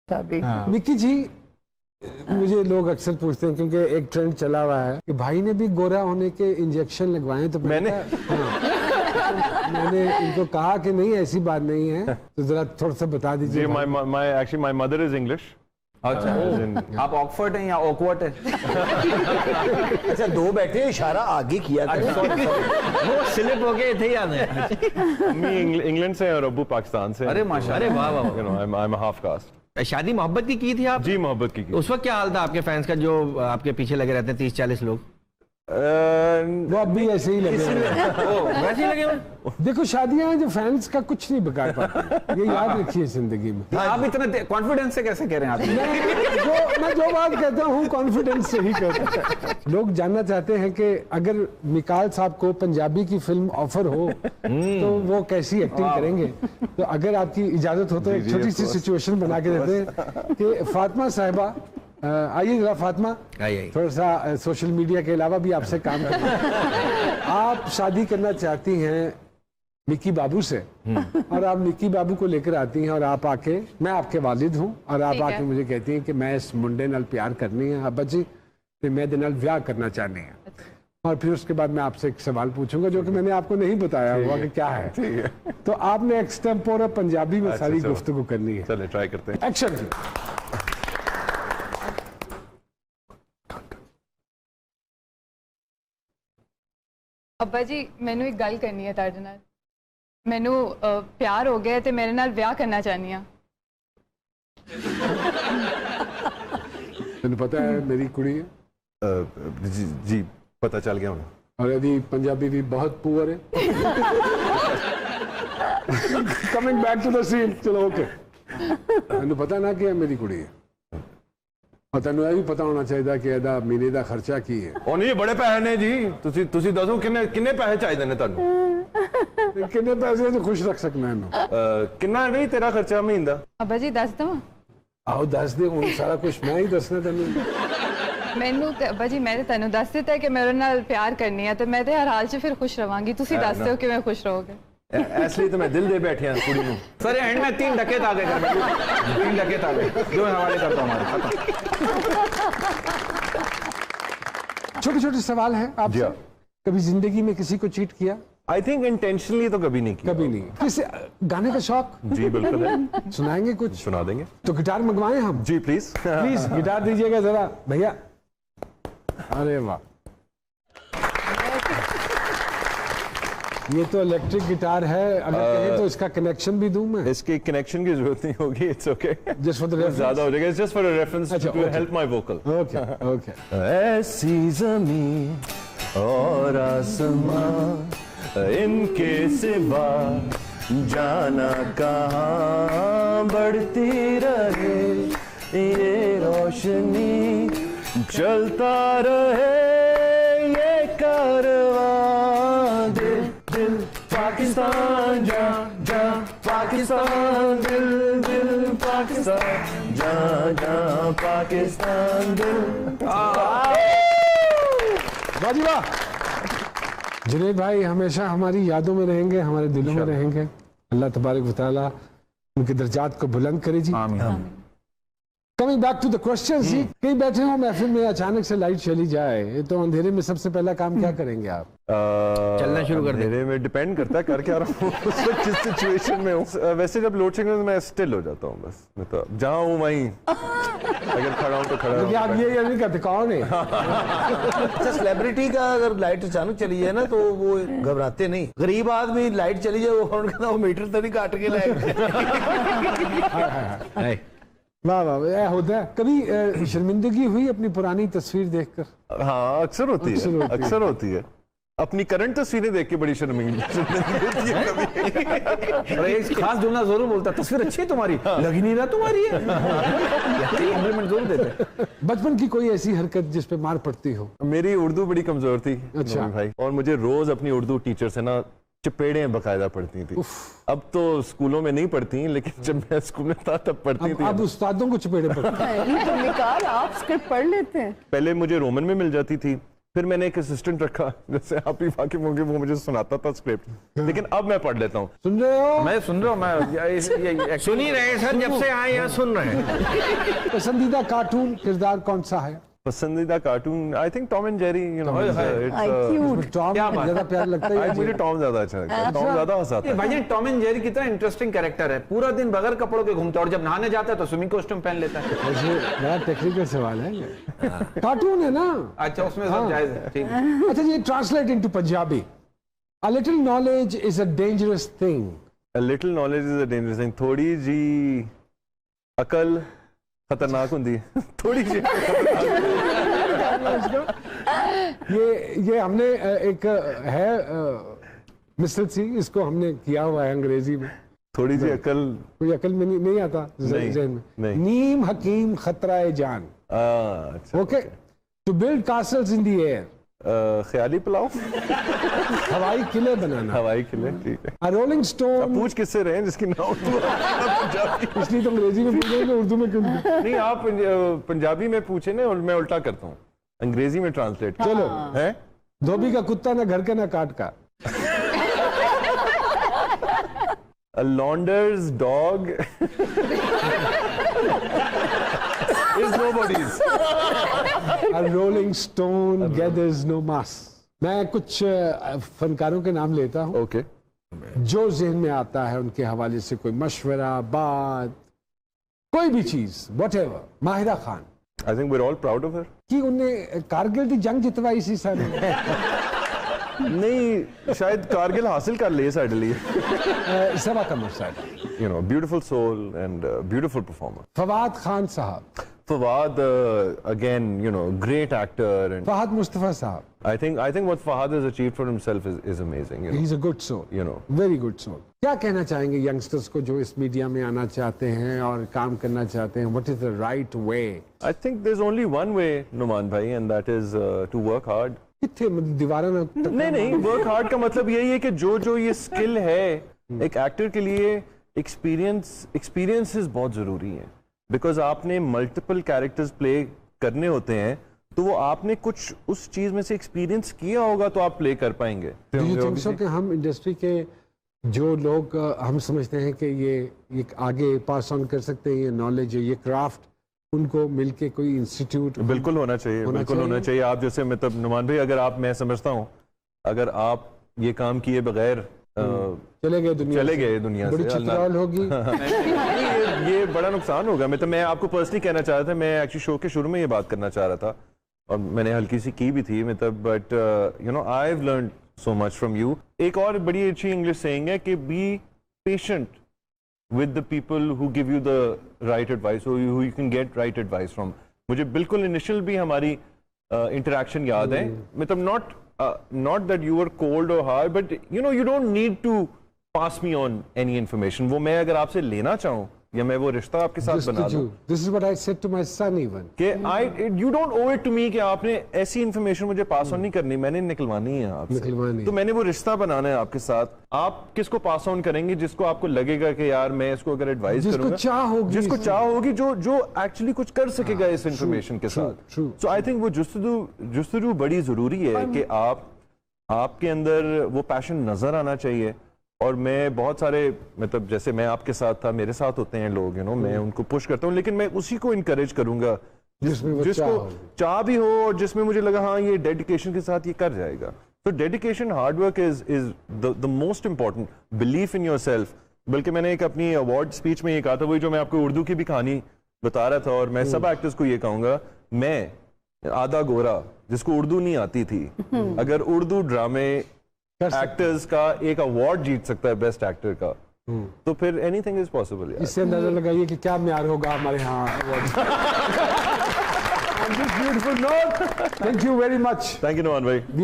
निक्की जी, मुझे लोग अक्सर पूछते हैं क्योंकि एक ट्रेंड चला हुआ है कि भाई ने भी गोरा होने के इंजेक्शन लगवाए, तो मैंने मैंने इनको कहा कि नहीं ऐसी बात नहीं है, तो जरा थोड़ा सा बता दीजिए। My mother is English. अच्छा, आप ऑक्सफोर्ड हैं या ऑकवर्ड हैं? अच्छा, दो बैठे इशारा आगे किया वो स्लिप हो गए थे याद है। अम्मी इंग्लैंड से और अब्बू पाकिस्तान से। अरे माशाल्लाह, अरे वाह वाह। You know I am half caste. शादी मोहब्बत की थी आप? जी मोहब्बत की। उस वक्त क्या हाल था आपके फैंस का जो आपके पीछे लगे रहते हैं 30-40 लोग? वो अब भी ऐसे ही लगे वैसे ही लगे हुए। देखो शादियां हैं जो फैंस का कुछ नहीं बिगाड़ पाती, ये याद रखिए जिंदगी में। आप इतना कॉन्फिडेंस से कैसे कह रहे हैं आप? मैं जो बात कहता हूँ कॉन्फिडेंस से ही कहता हूँ। लोग जानना चाहते हैं कि अगर मिकाल साहब को पंजाबी की फिल्म ऑफर हो तो वो कैसी एक्टिंग करेंगे। तो अगर आपकी इजाजत हो तो एक छोटी सी सिचुएशन बना के देते हैं कि फातिमा साहिबा आइए जरा। फातिमा, थोड़ा सा सोशल मीडिया के अलावा भी आपसे काम करें। आप शादी करना चाहती हैं निक्की बाबू से और आप निक्की बाबू को लेकर आती हैं और आप आके, मैं आपके वालिद हूं और आप आके मुझे कहती हैं कि मैं इस मुंडे नाल प्यार करनी है अब्बा जी, तो मैं दे नाल ब्याह करना चाहनी है। और फिर उसके बाद मैं आपसे एक सवाल पूछूंगा जो कि मैंने आपको नहीं बताया हुआ कि क्या है। तो आपने एक्सटेम्पोरा पंजाबी में सारी गुफ्तगू करनी है। चलिए ट्राई करते हैं। एक्शन जी। अब्बा जी, मैनू एक गल करनी है तुहाडे नाल। मैनू प्यार हो गया ते मेरे नाल ब्याह करना चाहनी हां। तेन पता है मेरी कुड़ी है? जी पता चल गया हूँ। और यदि पंजाबी भी बहुत पुअर है। Coming back to the scene, चलो ओके। मैनू पता ना कि मेरी कुड़ी है और तेन यह भी पता होना चाहिए कि ਇਹਦਾ ਮਹੀਨੇ ਦਾ ਖਰਚਾ ਕੀ ਹੈ। ਉਹ ਨਹੀਂ ਬੜੇ ਪੈਸੇ ਨੇ ਜੀ, ਤੁਸੀਂ ਦੱਸੋ ਕਿੰਨੇ ਪੈਸੇ ਚਾਹੀਦੇ ਨੇ ਤੁਹਾਨੂੰ? ਕਿੰਨੇ ਪੈਸੇ ਤੋਂ ਖੁਸ਼ ਰੱਖ ਸਕਣਾ ਇਹਨੂੰ? ਕਿੰਨਾ ਨਹੀਂ ਤੇਰਾ ਖਰਚਾ ਮਹੀਨੇ ਦਾ? अब्बा जी दस दवा। ਆਓ ਦੱਸ ਦੇ, ਹੁਣ ਸਾਰਾ ਕੁਝ ਮੈਂ ਹੀ ਦੱਸਣਾ ਤੈਨੂੰ। मैनू अब्बा जी, मैं तेनू दस दिता है कि मेरे नाल प्यार करनी है, तो मैं तो हर हाल च फिर खुश रवांगी। तुसी दस दो कि मैं खुश रहोगे। इसलिए तो मैं दिल दे बैठे हैं कुड़ी में। सर एंड में 3 डकैत आ गए घर में। 3 डकैत आ गए जो हवाले करता हूँ हमारे। छोटे छोटे सवाल हैं आपसे। कभी जिंदगी में किसी को चीट किया? आई थिंक इंटेंशनली तो कभी नहीं किया। कभी नहीं। किसी गाने का शौक? जी बिल्कुल है। सुनाएंगे कुछ? सुना देंगे। तो गिटार मंगवाएं हम? जी प्लीज प्लीज गिटार दीजिएगा जरा भैया। अरे वाह, ये तो इलेक्ट्रिक गिटार है। अगर कहें तो इसका कनेक्शन भी दूं मैं? इसके कनेक्शन की जरूरत नहीं होगी। It's okay, just for the reference. ज्यादा हो जाएगा। Just for a reference to help my vocal. Okay okay. ऐसी जमीन और आसमां इनके सिवा जाना कहाँ, बढ़ती रहे ये रोशनी, चलता रहे ये कारवां। दिल दिल पाकिस्तान जा जा, पाकिस्तान दिल दिल पाकिस्तान जा जा, पाकिस्तान दिल। वाह जी वाह। जुनैद भाई हमेशा हमारी यादों में रहेंगे, हमारे दिलों में रहेंगे। अल्लाह तबारक व तआला उनके दर्जात को बुलंद करे जी। आमीन। Coming back to the question जी, कहीं बैठे हो महफिल में, अचानक से लाइट चली जाए तो अंधेरे में सबसे पहला काम क्या करेंगे आप? चलना शुरू कर दे। अंधेरे में डिपेंड करता है कर क्या रहा हूँ, उस वक्त किस सिचुएशन में हूँ। वैसे जब लोड शेडिंग मैं स्टिल हो जाता हूँ, बस मैं तो जहाँ हूँ वहीं, अगर खड़ा हूँ तो खड़ा हूँ। आप ये नहीं कहते कौन है? अच्छा, सेलिब्रिटी का अगर लाइट अचानक चली जाए ना तो वो घबराते नहीं। गरीब आदमी लाइट चली जाए वो मीटर तो नहीं काट के लाएगा। वाह वाह, होता है। कभी शर्मिंदगी हुई अपनी पुरानी तस्वीर देखकर? हाँ अक्सर होती है, अक्सर होती है। अपनी करंट तस्वीरें देख के बड़ी शर्मिंदगी होती है कभी। और एक खास जुमला जरूर बोलता, तस्वीर अच्छी है तुम्हारी, लगी नहीं रहा तुम्हारी है। कॉम्प्लीमेंट जरूर देते। बचपन की कोई ऐसी हरकत जिस पे मार पड़ती हो? मेरी उर्दू बड़ी कमजोर थी। अच्छा भाई, और मुझे रोज अपनी उर्दू टीचर से ना चपेड़े बकायदा पढ़ती थी। अब तो स्कूलों में नहीं पढ़ती, लेकिन जब मैं स्कूल में था तब पढ़ती थी। अब उस्तादों को चपेड़े पढ़ती हैं। तो निकाल, आप स्क्रिप्ट पढ़ लेते हैं? पहले मुझे रोमन में मिल जाती थी, फिर मैंने एक असिस्टेंट रखा, जैसे आप ही वाकिफ होंगे, वो मुझे सुनाता था स्क्रिप्ट, लेकिन अब मैं पढ़ लेता हूँ। सुन रहे हो? मैं सुन रहा हूँ, मैं सुन ही रहे हैं सर, जब से आए यहाँ सुन रहे हैं। पसंदीदा कार्टून किरदार कौन सा है? पसंदीदा cartoon I think Tom and Jerry, you know, Tom ज्यादा प्यार लगता है। मुझे टॉम ज्यादा अच्छा लगता है, टॉम ज्यादा हंसाता है। भाई टॉम एंड जेरी कितना इंटरेस्टिंग कैरेक्टर है, पूरा दिन बगैर कपड़ों के घूमता है और जब नहाने जाता है तो स्विमिंग कॉस्ट्यूम पहन लेता है। वैसे बड़ा टेक्निकल सवाल है ये। कार्टून है ना? अच्छा, उसमें सब जायज है, ठीक है। अच्छा, ये translate into Punjabi. A little knowledge is a dangerous thing. A little knowledge is a dangerous thing. थोड़ी जी अकल खतरनाक होती है। थोड़ी जी ये हमने एक है मिसल सी, इसको हमने किया हुआ है अंग्रेजी में। थोड़ी जी अकल, कोई अकल में नहीं आता ज़हन में। नहीं। नीम हकीम खतरा ए जान। अच्छा, okay, to build castles in the air, ख्याली पुलाव, हवाई किले बनाना। हवाई किले, ठीक है। A rolling stone, पूछ किससे रहे हैं जिसकी ना उर्दू पंजाबी? इसलिए तो अंग्रेजी में पूछेंगे, उर्दू में क्यों? नहीं, आप पंजाबी में पूछे ना, और मैं उल्टा करता हूँ, अंग्रेजी में ट्रांसलेट। चलो, है धोबी का कुत्ता ना घर का ना काट का। A launder's dog is nobody's. A rolling stone gathers no mass. मैं कुछ फनकारों के नाम लेता हूँ, Okay. जो ज़हन में आता है उनके हवाले से, कोई मशवरा, बात, कोई भी चीज, whatever। Mahira Khan, I think we're all proud of her. कि उनने कारगिल की जंग जितवाई सी सारी। नहीं, शायद कारगिल हासिल कर लिए साढ़े लिए। सबा कमर साहब, You know, beautiful soul and beautiful performer. Fawad Khan साहब, Fawad, again, you know, great actor, and Fahad Mustafa साहब, I think what Fahad has achieved for himself is amazing. You know, he is a good soul, you know. Very good soul. क्या कहना चाहेंगे youngsters को जो इस media में आना चाहते हैं और काम करना चाहते हैं? What is the right way? I think there's only one way, Numan bhai, and that is to work hard. कितने मतलब दीवारों में नहीं, वर्क हार्ड का मतलब यही है कि जो ये स्किल है एक एक्टर के लिए, एक्सपीरियंसेस बहुत जरूरी है, बिकॉज आपने मल्टीपल कैरेक्टर्स प्ले करने होते हैं, तो वो आपने कुछ उस चीज में से एक्सपीरियंस किया होगा तो आप प्ले कर पाएंगे। Do you think so कि हम इंडस्ट्री के जो लोग हम समझते हैं कि ये आगे पास ऑन कर सकते हैं, ये नॉलेज, ये क्राफ्ट, उनको मिलके कोई इंस्टीट्यूट बिल्कुल होना चाहिए, बिल्कुल होना चाहिए। आप जैसे मतलब नुमान भाई, अगर आप, मैं समझता हूँ अगर आप ये काम किए बगैर चले गए दुनिया बड़ी से, चित्राल होगी। ये बड़ा नुकसान होगा। मैं आपको पर्सनली कहना चाह रहा था, मैं एक्चुअली शो के शुरू में ये बात करना चाह रहा था और मैंने हल्की सी की भी थी, मतलब, but you know, I have learned so much from you. एक और बड़ी अच्छी इंग्लिश सेइंग है कि be patient with the people who give you the right advice, or who you can get right advice from. मुझे बिल्कुल initial भी हमारी इंटरेक्शन याद है, मतलब not that you were cold or hard, but you know, you don't need to pass me on any information. वो मैं अगर आपसे लेना चाहूँ या मैं वो रिश्ता आपके साथ बना दूं, This is what I said to my son even. कि you don't owe it to me कि आपने ऐसी इंफॉर्मेशन मुझे पास ऑन नहीं करनी, मैंने निकलवानी है आपसे, तो मैंने वो रिश्ता बनाना है आपके साथ। आप किसको पास ऑन करेंगे? जिसको आपको लगेगा कि यार मैं इसको अगर एडवाइस करूंगा, जिसको चाह होगी, जो एक्चुअली कुछ कर सकेगा इस इंफॉर्मेशन के साथ। सो आई थिंक वो जुस्तजू बड़ी जरूरी है कि आपके अंदर वो पैशन नजर आना चाहिए। और मैं बहुत सारे, मतलब जैसे मैं आपके साथ था, मेरे साथ होते हैं लोग, यू नो, मैं उनको पुश करता हूँ, लेकिन मैं उसी को इनकरेज करूंगा जिसको चाह भी हो और जिसमें मुझे लगा हाँ ये डेडिकेशन के साथ ये कर जाएगा। तो dedication, hard work is the most important, belief in your self. बल्कि मैंने एक अपनी अवार्ड स्पीच में ये कहा था, वही जो मैं आपको उर्दू की भी कहानी बता रहा था, और मैं सब एक्टर्स को ये कहूंगा, मैं आधा गोरा जिसको उर्दू नहीं आती थी, अगर उर्दू ड्रामे एक्टर्स का एक अवार्ड जीत सकता है बेस्ट एक्टर का, तो फिर एनीथिंग इज पॉसिबल। इससे अंदाजा लगाइए कि क्या म्यार होगा हमारे यहाँ। Beautiful note, thank you very much. Thank you Numan भाई।